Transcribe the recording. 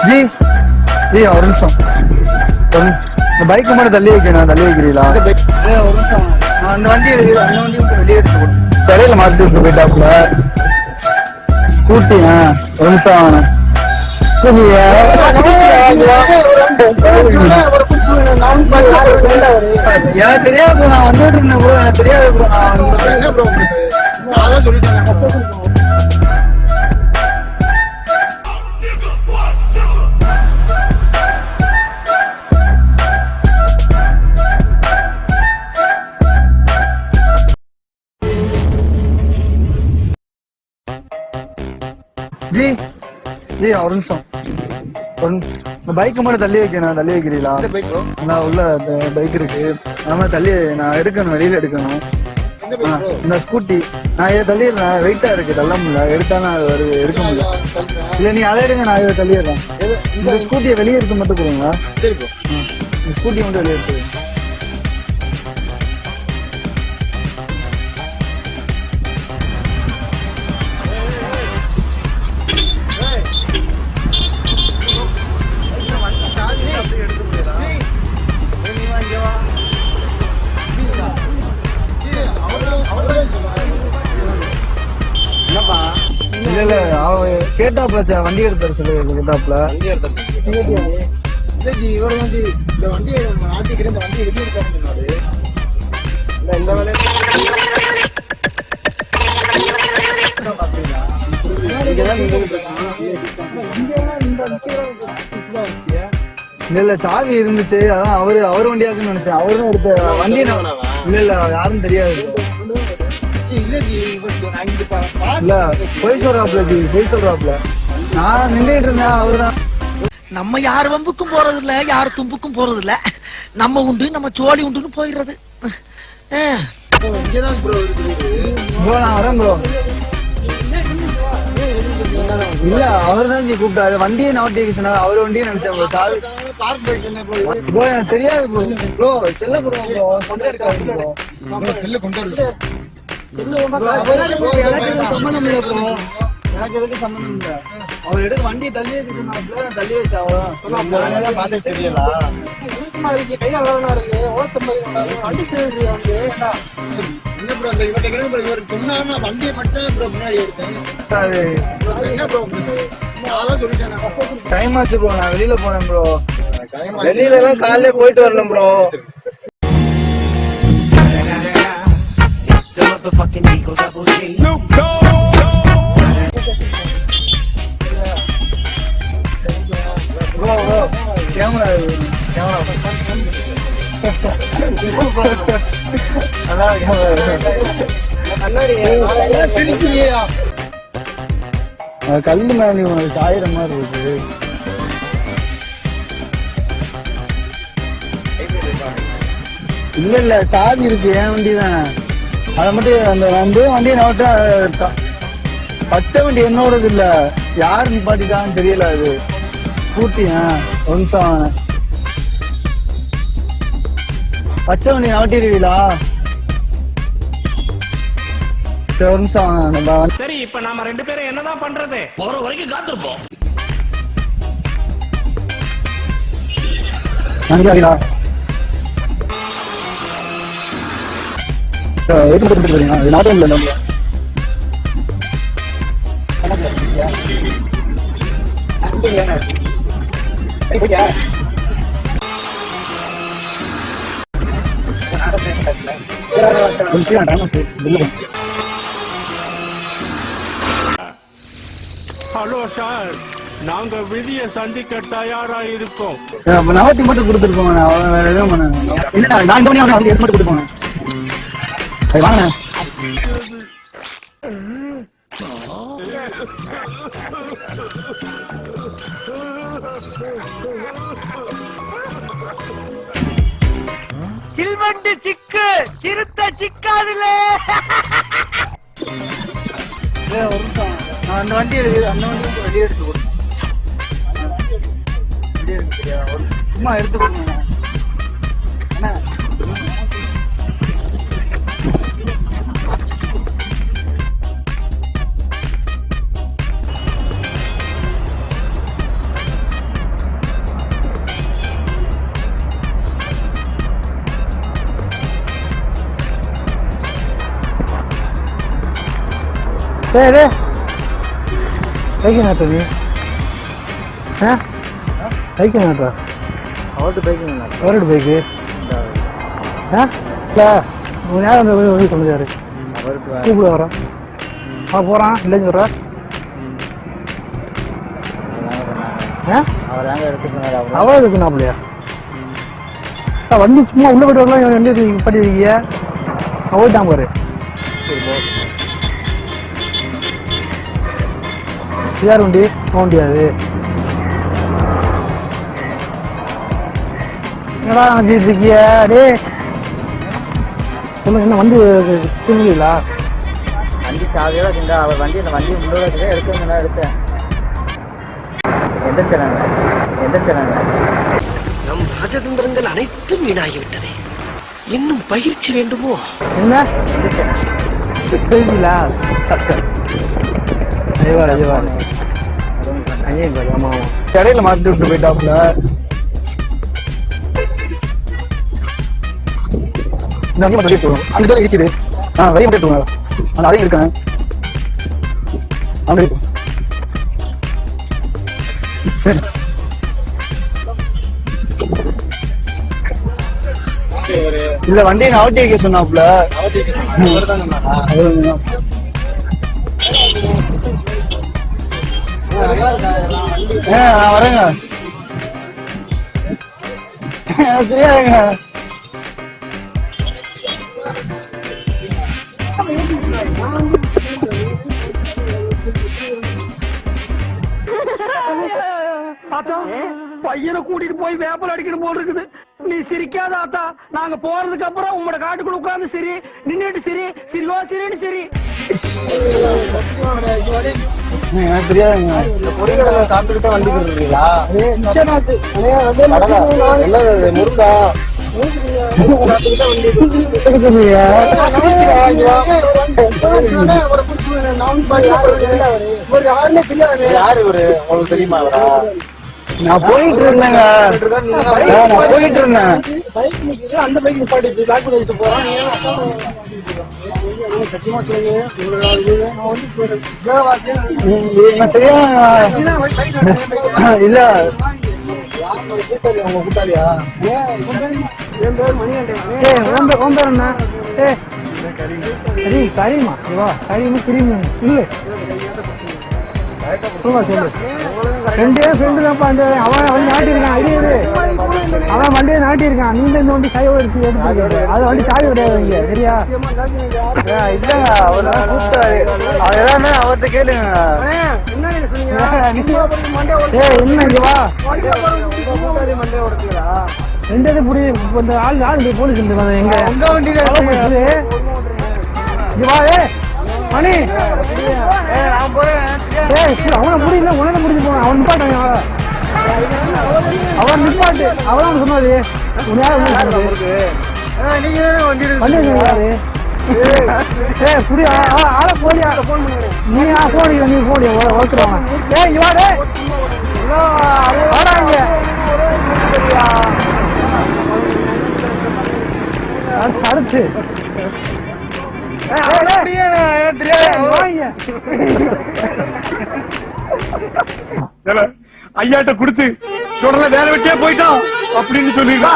G G ஒரு நிமிஷம் இந்த பைக்கு மட்டும் தள்ளி வைக்கணும், தள்ளி வைக்கிறீங்களா? ஒரு நிமிஷம் அந்த வண்டி வெளியே எடுத்து தெரியல மாற்றி விட்டு போயிட்டாப்புல ஸ்கூட்டி. ஒரு நிமிஷம் எனக்கு தெரியாது ப்ரோ, நான் வந்துட்டு இருந்தேன் ப்ரோ, எனக்கு தெரியாது ப்ரோ. நான் என்ன ப்ரோ அதான் சொல்லிட்டேன். ஜி ஜி ஒரு நிமிஷம் இந்த பைக்கு மட்டும் தள்ளி வைக்கணும், தள்ளி வைக்கிறீங்களா? நான் உள்ள பைக் இருக்கு, நம்ம தள்ளி நான் எடுக்கணும், வெளியில எடுக்கணும். இந்த ஸ்கூட்டி நான் இதை தள்ளிடுறேன், வெயிட்டா இருக்கு, தள்ள முடியல, எடுத்தாலும் அது வருது, எடுக்க முடியல. இல்ல நீ அதை எடுங்க, நான் இதை தள்ளிடுறேன். இந்த ஸ்கூட்டியை வெளியே எடுத்து மட்டும் கொடுங்க. இந்த ஸ்கூட்டியை மட்டும் வெளியே எடுத்து இல்ல அவ கேட்டாப்ல வண்டி எடுத்தாரு சொல்லி கேட்டாப்ல இவர் வந்து இந்த வண்டியை ஆட்டிக்கிறேன், இந்த வண்டியை வெளியே எடுத்தாருன்னு சொன்னாரு. இந்த வேலையை இல்ல சாவி இருந்துச்சு, அதான் அவர் வண்டியாக்குன்னு நினைச்சேன். அவரும் எடுத்த வண்டி இல்ல யாரும் தெரியாது. இல்ல பொய் சொல்றாப்ல ஜி, பொய் சொல்றாப்ல. நான் நின்றுட்டு இருந்தேன், அவருதான். நம்ம யார் வம்புக்கும் போறது இல்ல, யார் தும்புக்கும் போறது இல்ல, நம்ம உண்டு நம்ம சோழி உண்டுன்னு போயிடுறது. ப்ரோ நான் வரேன் ப்ரோ. இல்ல அவர் தான் ஜி கூப்பிட்டாரு, வண்டியை நோட்டிஃபிகேஷன் சொன்னாரு, அவர் வண்டியை நினைச்சேன் ப்ரோ. சாவி ப்ரோ எனக்கு தெரியாது ப்ரோ. ப்ரோ செல்ல ப்ரோ கொண்டு இருக்காரு ப்ரோ, செல்லு கொண்டு இருக்கு. சம்பந்தம் இல்ல ப்ரோ, எனக்கு எதுக்கு சம்பந்தம் இல்ல. அவர் எடுக்க வண்டியை தள்ளி வச்சு தள்ளி வச்சு அவ்வளவுதான் பார்த்து தெரியல. கை அவ்வளவுனா இருக்கு வண்டி தேடி வந்து என்ன ப்ரோ அந்த இவர் சொன்னாருன்னா வண்டியை மட்டும் ப்ரோ முன்னாடி எடுத்தேன். என்ன ப்ரோ அதான் சொல்லிட்டேன். டைம் ஆச்சு ப்ரோ, நான் வெளியில போறேன் ப்ரோ. வெளியில எல்லாம் காலையில போயிட்டு வரலாம் bro. Motherfucking Eagle Double G. Snoop Dogg. Bro, camera. அதான் கல்லு மேலே சாயிர மாதிரி இருக்கு. இல்ல சாவி இருக்கு, என் வண்டி தான். அதை மட்டும் அந்த வண்டியை நோட்ட பச்சை வண்டி என்னோடது இல்ல, யார் நிப்பாட்டிட்டான்னு தெரியல. அது ஸ்கூட்டி ஒன்சம் பச்சை வண்டி நோட்டிடுவீங்களா? ஒரு நிமிஷம். சரி இப்ப நாம ரெண்டு பேரும் என்னதான் பண்றது? போற வரைக்கும் காத்திருப்போம். ஹலோ சார், நாங்க விதியை சந்திக்க தயாரா இருக்கோம். நவத்தி மட்டும் கொடுத்துருக்கோம், வேற எதுவும் பண்ண. நான் மட்டும் கொடுத்துருக்கோங்க. வாங்க சில்வண்டு சிக்கு சிறுத்த சிக்காதுல. அந்த வண்டி வெளியே எடுத்து கொடுத்தேன். சும்மா எடுத்து கொடுங்க. சரி பைக்கு நாட்டு நீ பைக்கு நாட்டா அவர்கிட்ட பைக்கு அவர்கிட்ட பைக்கு இல்லை உன் நேரம் அந்த வழி சொல்லுறாரு கூப்பிட வரோம் போகிறான் இல்லைன்னு சொல்கிறா அவ்வளோ இருக்குண்ணா அப்படியா வண்டி சும்மா உள்ள போய்ட்டு வரலாம் வண்டி பண்ணிருக்கீங்க போயிட்டான் பாரு யார் வண்டி போக முடியாது என்னடா நினைச்சிட்டு இருக்கிய டே சொல்லுங்க என்ன வண்டி தூங்குறீங்களா வண்டி சாவியோட இருந்தா அவர் வண்டி இந்த வண்டி முன்னோட எடுத்துங்கன்னா எடுத்தேன் எந்த சேனங்க நம் ராஜதந்திரங்கள் அனைத்தும் வீணாகிவிட்டது இன்னும் பயிற்சி வேண்டுமோ என்ன தெரியுங்களா ஆமா கடையில மாட்டி விட்டு போயிட்டாப்ல இந்த அங்கே வெளியே போகணும் அங்கே தான் இருக்குது வெளியே போயிட்டு போங்க ஆனால் அதையும் இருக்கேன் அங்கே இருக்கும் இல்ல வண்டியை நவட்டி வைக்க சொன்னாப்ல வரேங்க தெரியாதுங்க பையனை கூட்டிட்டு போய் வேப்பல் அடிக்கணும் போல் இருக்குது. நீ சிரிக்காத ஆத்தா. நாங்க போறதுக்கு அப்புறம் உங்களோட காட்டுக்குள்ள உட்கார்ந்து சரி நின்னுட்டு சரி சிரிவா சரின்னு சரி. எனக்கு தெரியாதுங்க. இந்த பொறிக்கடலை சாப்பிட்டுக்கிட்டே வண்டி போடுறீங்களா? முருங்கா யாரு இவரு உங்களுக்கு தெரியுமா? நான் போயிட்டு இருந்தேங்க. நான் போயிட்டு இருந்தேன். அந்த பைக் நிப்பாட்டி பேக் வச்சுட்டு போறான். சத்தியமா சொல்லுங்க. இல்ல உங்க கூட்டாளியா? கரீமா கரீமா கிரீம் இல்ல சொல்லு ரெண்டே ஃப்ரெண்டு தான்ப்பா. அந்த அவன் வண்டி நாட்டிருக்கான். இது அவன் வண்டியை நாட்டிருக்கான். நீங்க இந்த வண்டி சாய் எடுத்து அது வண்டி சாய் கிடையாது இங்க சரியா? இல்லங்க அவர் கூப்பிட்டாரு. அவர் எல்லாமே அவர்கிட்ட கேளுங்க. என்ன இங்க வா ரெண்டு புடி இந்த ஆள் போலீஸ் எங்க உங்க வண்டியில இங்க வா மணி அவனை முடியல உனக்கு முடிஞ்சு போன அவன் நிப்பாட்டாங்க. அவன் நிப்பாட்டு அவன் சொன்னாரு புரிய ஆளை போலியா நீ போனியா நீ போனியா வளர்த்துருவாங்க. அடுத்து ஐயாட்ட குடுத்து தொடர்ல வேலை வெட்டியே போயிட்டான் அப்படின்னு சொல்லிருக்கா.